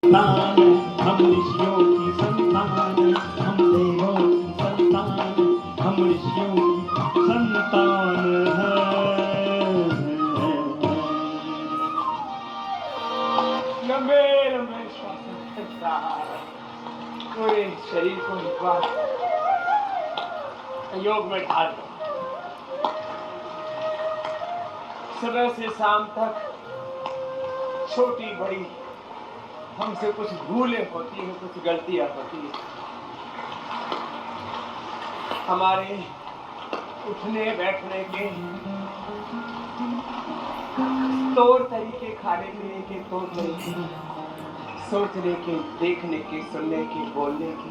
संतान, हम ऋषियों की संतान, हम देवों की संतान, हम ऋषियों की संतान हैं। लंबे लंबे श्वास पूरे शरीर को एक बार योग में ढाल दो। सुबह से शाम तक छोटी बड़ी हमसे कुछ भूलें होती हैं, कुछ गलतियां होती हैं। हमारे उठने बैठने के तौर तरीके, खाने पीने के तौर तरीके, सोचने के, देखने के, सुनने के, बोलने के,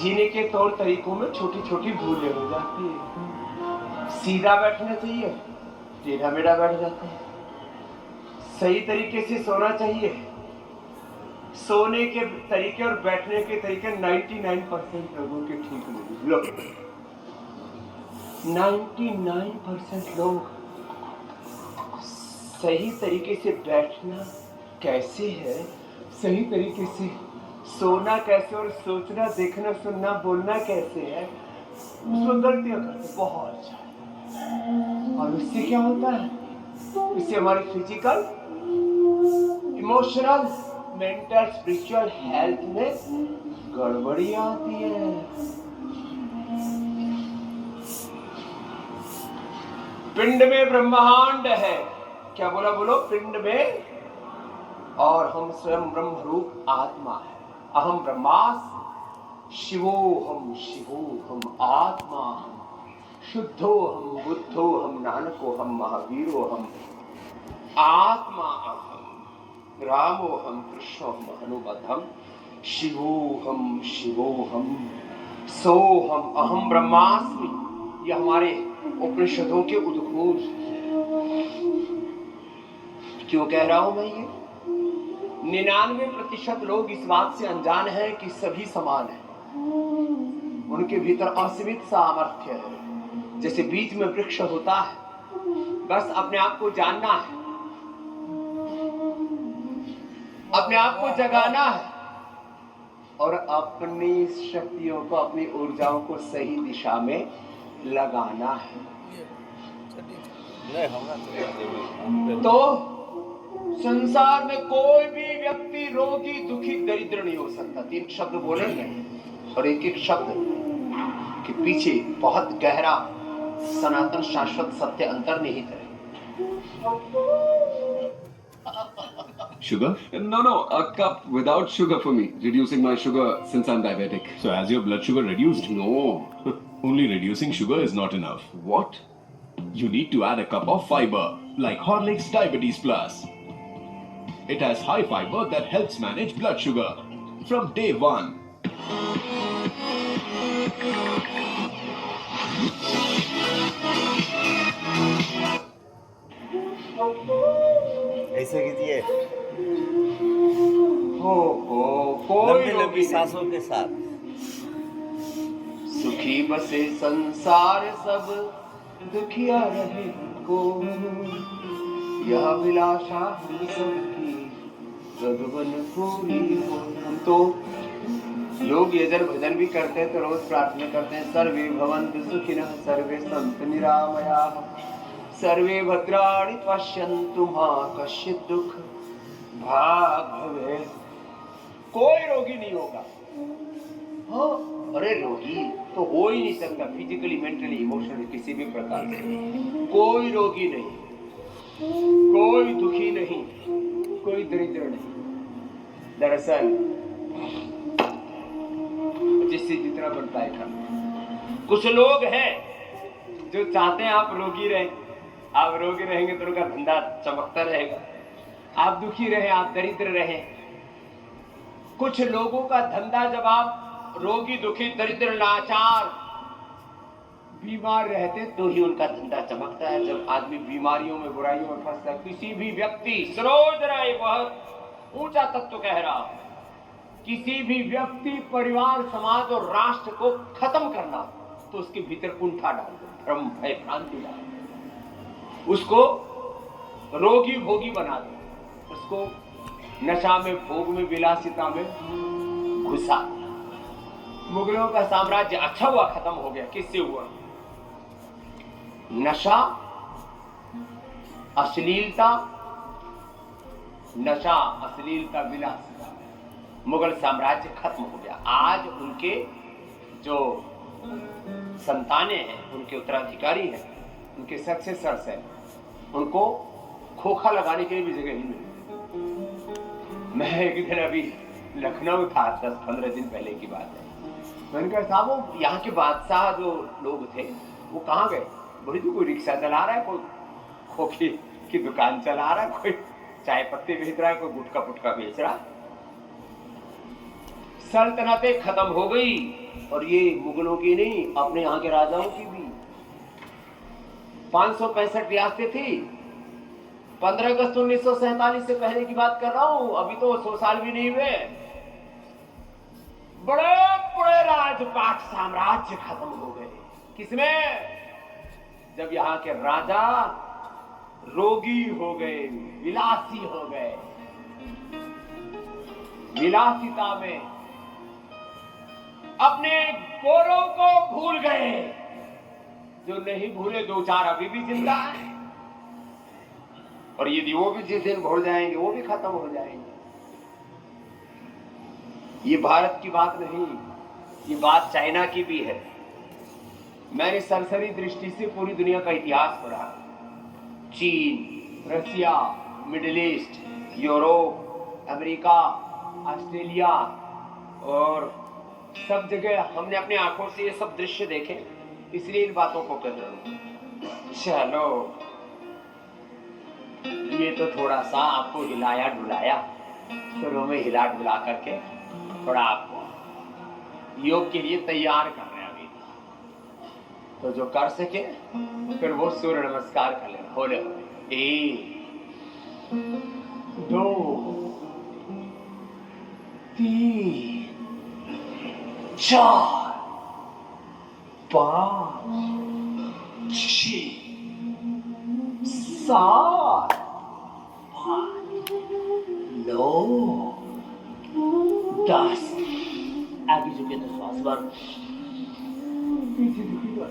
जीने के तौर तरीकों में छोटी छोटी भूलें हो जाती है। सीधा बैठना चाहिए, टेढ़ा मेढ़ा बैठ जाते हैं। सही तरीके से सोना चाहिए, सोने के तरीके और बैठने के तरीके 99% लोगों के ठीक नहीं। लोग 99% लोग सही तरीके से बैठना कैसे है, सही तरीके से सोना कैसे और सोचना, देखना, सुनना, बोलना कैसे है, उसमें गलतियां करते बहुत ज्यादा। और उससे क्या होता है? इससे हमारी physical, emotional, mental, spiritual health में गड़बड़ी आती है। पिंड में ब्रह्मांड है। क्या बोला? बोलो, पिंड में, और हम स्वयं ब्रह्म रूप आत्मा है। अहम ब्रह्मास्मि शिवोहम शिवोहम आत्मा हम शुद्धो हम बुद्धो हम नानको हम महावीरो हम आत्मा अहम रामो हम कृष्णो हम हनुमतम शिवोहम शिवोहम सोहम अहम ब्रह्मास्मि। ये हमारे उपनिषदों के उद्घोष। क्यों कह रहा हूं मैं ये? 99% लोग इस बात से अनजान हैं कि सभी समान हैं। उनके भीतर असीमित सामर्थ्य है। जैसे बीज में वृक्ष होता है, बस अपने आप को जानना है, अपने आप को जगाना है और अपनी शक्तियों को, अपनी ऊर्जाओं को सही दिशा में लगाना है। तो संसार में कोई भी व्यक्ति रोगी, दुखी, दरिद्र नहीं हो सकता। 3 शब्द बोलेंगे और एक एक शब्द के पीछे बहुत गहरा सनातन शाश्वत सत्य अंतर्निहित है। Sugar? No, a cup without sugar for me, reducing my sugar since I'm diabetic. So has your blood sugar reduced? No. Only reducing sugar is not enough. What? You need to add a cup of fiber, like Horlicks Diabetes Plus. It has high fiber that helps manage blood sugar from day one. ऐसे कीजिए, कोई लंबी सांसों के साथ। सुखी बसे संसार सब, दुखिया रहे को, यह अभिलाषा ही सबकी भगवन पूरी हो। हम तो लोग यजन भजन भी करते हैं, तो रोज प्रार्थना करते हैं, सर्वे भवन्तु सुखिनः, सर्वे सन्तु निरामयाः, सर्वे भद्राणि पश्यन्तु मा कश्चित् दुःख भाग् भवेत्। कोई रोगी नहीं होगा। हाँ, अरे रोगी तो हो ही नहीं सकता, फिजिकली, मेंटली, इमोशनली, किसी भी प्रकार से। कोई रोगी नहीं, कोई दुखी नहीं, कोई दरिद्र नहीं। दरअसल जिससे जितना बनता है खाना। कुछ लोग हैं जो चाहते हैं आप रोगी रहें। आप रोगी रहेंगे तो उनका धंधा चमकता रहेगा, आप दुखी रहे, आप दरिद्र रहे। कुछ लोगों का धंधा, जब आप रोगी, दुखी, दरिद्र, लाचार, बीमार रहते तो ही उनका धंधा चमकता है। जब आदमी बीमारियों में, बुराइयों में फंसता है, किसी भी व्यक्ति, सरोज राय बहुत ऊंचा तत्व कह रहा हूं, किसी भी व्यक्ति, परिवार, समाज और राष्ट्र को खत्म करना तो उसके भीतर कुंठा डाल दो, भ्रम, भय, भ्रांति डाल दो, उसको रोगी भोगी बना दो, उसको नशा में, भोग में, विलासिता में घुसा। मुगलों का साम्राज्य अच्छा हुआ खत्म हो गया। किससे हुआ? नशा, अश्लीलता, नशा, अश्लीलता, विलासिता, मुगल साम्राज्य खत्म हो गया। आज उनके जो संतानें हैं, उनके उत्तराधिकारी हैं, उनके सक्सेसर्स हैं, उनको खोखा लगाने के लिए भी जगह ही नहीं। मैं एक दिन अभी लखनऊ था, 10-15 दिन पहले की बात है। मैंने कहा साहब, वो यहाँ के बादशाह जो लोग थे वो कहाँ गए? बोले तो कोई रिक्शा चला रहा है, कोई खोखे की दुकान चला रहा है, कोई चाय पत्ती बेच रहा है, कोई गुटखा पुटका बेच रहा है। सल्तनतें खत्म हो गई, और ये मुगलों की नहीं, अपने यहाँ के राजाओं की भी। 565 रियासतें थी। 15 अगस्त 1947 से पहले की बात कर रहा हूं, अभी तो 100 साल भी नहीं हुए। बड़े बड़े राजपाट साम्राज्य खत्म हो गए। किसमें? जब यहाँ के राजा रोगी हो गए, विलासी हो गए, विलासिता में अपने गोरों को भूल गए। जो नहीं भूले 2-4 अभी भी जिंदा है, और यदि वो भी जिस दिन भूल जाएंगे वो भी खत्म हो जाएंगे। ये भारत की बात नहीं, ये बात चाइना की भी है। मैंने सरसरी दृष्टि से पूरी दुनिया का इतिहास पढ़ा। चीन, Russia, middle east, Europe, America, Australia, और सब जगह हमने अपनी आंखों से ये सब दृश्य देखे, इसलिए इन बातों को कर रहा हूं। चलो, ये तो थोड़ा सा आपको हिलाया डुलाया, शुरू में हिला डुला करके थोड़ा आपको योग के लिए तैयार कर रहे हैं अभी। तो जो कर सके फिर वो सूर्य नमस्कार कर लेना। होले होले 1 2 3 4 5 6 7 8 9 10। आगे झुके तो श्वास भर, पीछे झुकी तो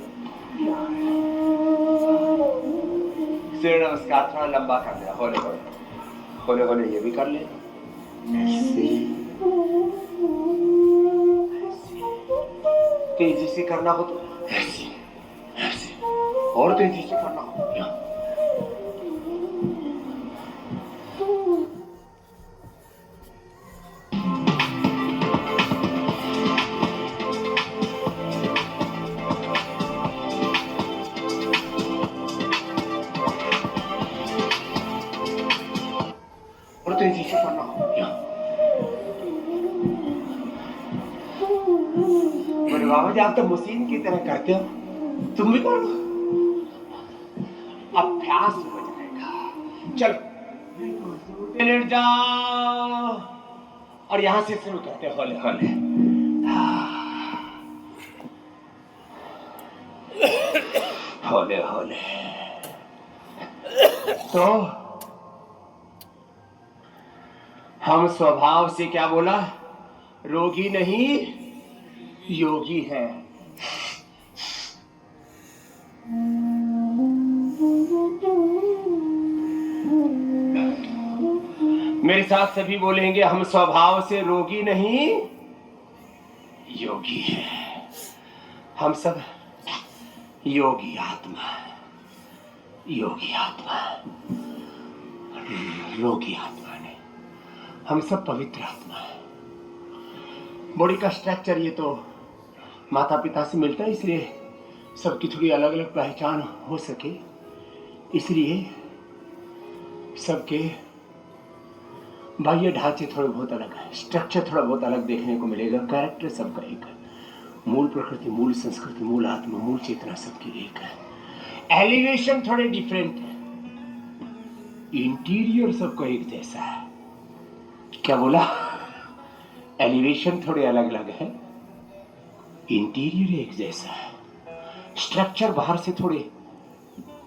सूर्य नमस्कार थोड़ा लंबा कर लिया। होले होले होले होले ये भी कर ले। ऐसे तेजी से करना हो तो ऐसे ऐसे, और तेजी से करना हो तेजी से करना हो। मेरे बाबा जी, आप तो मशीन की तरह करते हो, तुम भी करो। अभ्यास हो जाएगा। चलो लेट जाओ, और यहां से शुरू करते हैं। होले होले होले होले। तो हम स्वभाव से क्या बोला? रोगी नहीं, योगी है। मेरे साथ सभी बोलेंगे, हम स्वभाव से रोगी नहीं, योगी है। हम सब योगी आत्मा, योगी आत्मा, रोगी आत्मा ने, हम सब पवित्र आत्मा है। बॉडी का स्ट्रक्चर ये तो माता पिता से मिलता है, इसलिए सबकी थोड़ी अलग अलग पहचान हो सके, इसलिए सबके बाह्य ढांचे थोड़े बहुत अलग है, स्ट्रक्चर थोड़ा बहुत अलग देखने को मिलेगा। कैरेक्टर सबका एक है, मूल प्रकृति, मूल संस्कृति, मूल आत्मा, मूल चेतना सबकी एक है। एलिवेशन थोड़े डिफरेंट है, इंटीरियर सबका एक जैसा है। क्या बोला? एलिवेशन थोड़े अलग अलग है, इंटीरियर एक जैसा है। स्ट्रक्चर बाहर से थोड़े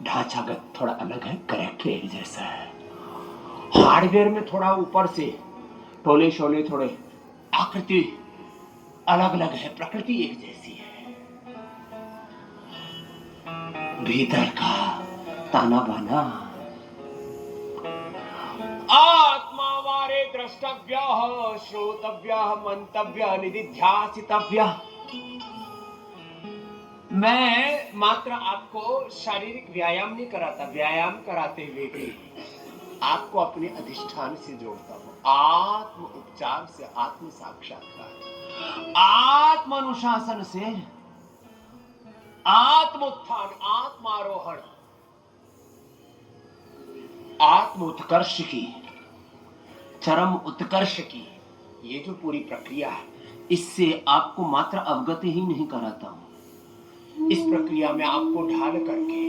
ढांचागत थोड़ा अलग है, कैरेक्टर एक जैसा है। हार्डवेयर में थोड़ा ऊपर से टोले शोले थोड़े, आकृति अलग अलग है, प्रकृति एक जैसी है। भीतर का ताना बाना, आत्मा वारे द्रष्टव्य, श्रोतव्य, मंतव्य, निधिध्यासितव्य। मैं मात्र आपको शारीरिक व्यायाम नहीं कराता, व्यायाम कराते हुए भी आपको अपने अधिष्ठान से जोड़ता हूं। आत्म उपचार से आत्म साक्षात्कार, आत्म अनुशासन से आत्मोत्थान, आत्मारोहण, आत्म उत्कर्ष की, चरम उत्कर्ष की ये जो पूरी प्रक्रिया है, इससे आपको मात्र अवगत ही नहीं कराता हूं, इस प्रक्रिया में आपको ढाल करके